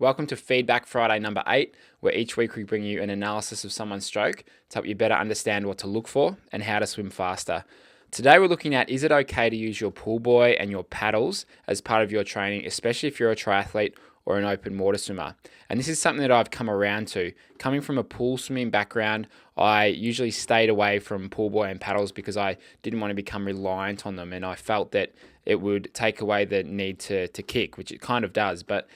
Welcome to Feedback Friday number 8, where each week we bring you an analysis of someone's stroke to help you better understand what to look for and how to swim faster. Today we're looking at, is it okay to use your pool buoy and your paddles as part of your training, especially if you're a triathlete or an open water swimmer? And this is something that I've come around to. Coming from a pool swimming background, I usually stayed away from pool buoy and paddles because I didn't want to become reliant on them, and I felt that it would take away the need to kick, which it kind of does. But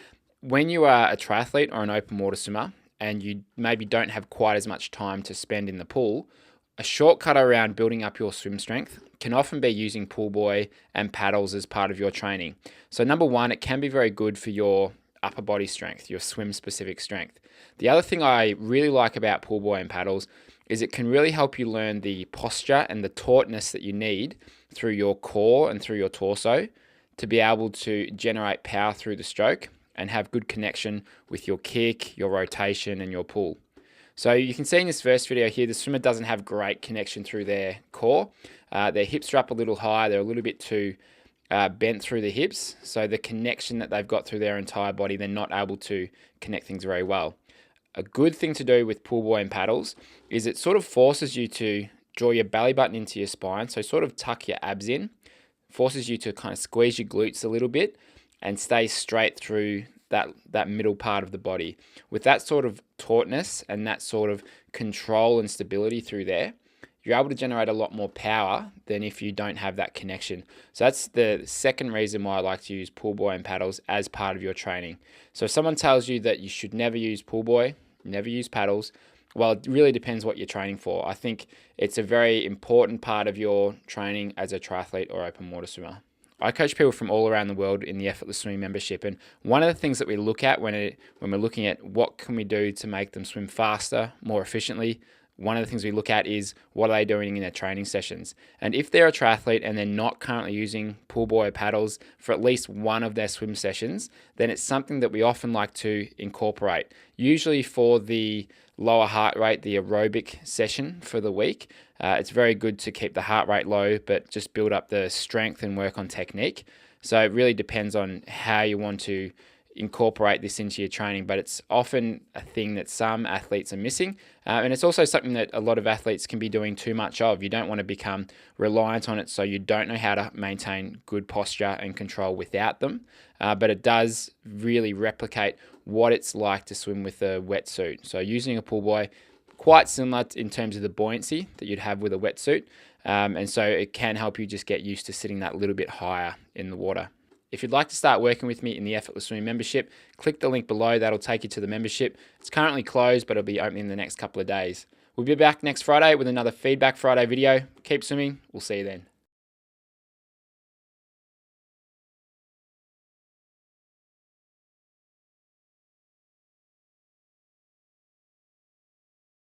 when you are a triathlete or an open water swimmer and you maybe don't have quite as much time to spend in the pool, a shortcut around building up your swim strength can often be using pool buoy and paddles as part of your training. So number one, it can be very good for your upper body strength, your swim specific strength. The other thing I really like about pool buoy and paddles is it can really help you learn the posture and the tautness that you need through your core and through your torso to be able to generate power through the stroke and have good connection with your kick, your rotation, and your pull. So you can see in this first video here, the swimmer doesn't have great connection through their core. Their hips are up a little high. They're a little bit too bent through the hips. So the connection that they've got through their entire body, they're not able to connect things very well. A good thing to do with pool buoy and paddles is it sort of forces you to draw your belly button into your spine. So sort of tuck your abs in, forces you to kind of squeeze your glutes a little bit and stay straight through that middle part of the body. With that sort of tautness and that sort of control and stability through there, you're able to generate a lot more power than if you don't have that connection. So that's the second reason why I like to use pool buoy and paddles as part of your training. So if someone tells you that you should never use pool buoy, never use paddles, well, it really depends what you're training for. I think it's a very important part of your training as a triathlete or open water swimmer. I coach people from all around the world in the Effortless Swimming membership, and one of the things that we look at when we're looking at what can we do to make them swim faster, more efficiently, one of the things we look at is what are they doing in their training sessions. And if they're a triathlete and they're not currently using pool buoy paddles for at least one of their swim sessions, then it's something that we often like to incorporate, usually for the lower heart rate, the aerobic session for the week. It's very good to keep the heart rate low, but just build up the strength and work on technique. So it really depends on how you want to incorporate this into your training, but it's often a thing that some athletes are missing. And it's also something that a lot of athletes can be doing too much of. You don't want to become reliant on it, so you don't know how to maintain good posture and control without them. But it does really replicate what it's like to swim with a wetsuit. So using a pool buoy, quite similar in terms of the buoyancy that you'd have with a wetsuit. And so it can help you just get used to sitting that little bit higher in the water. If you'd like to start working with me in the Effortless Swimming membership, click the link below. That'll take you to the membership. It's currently closed, but it'll be opening in the next couple of days. We'll be back next Friday with another Feedback Friday video. Keep swimming. We'll see you then.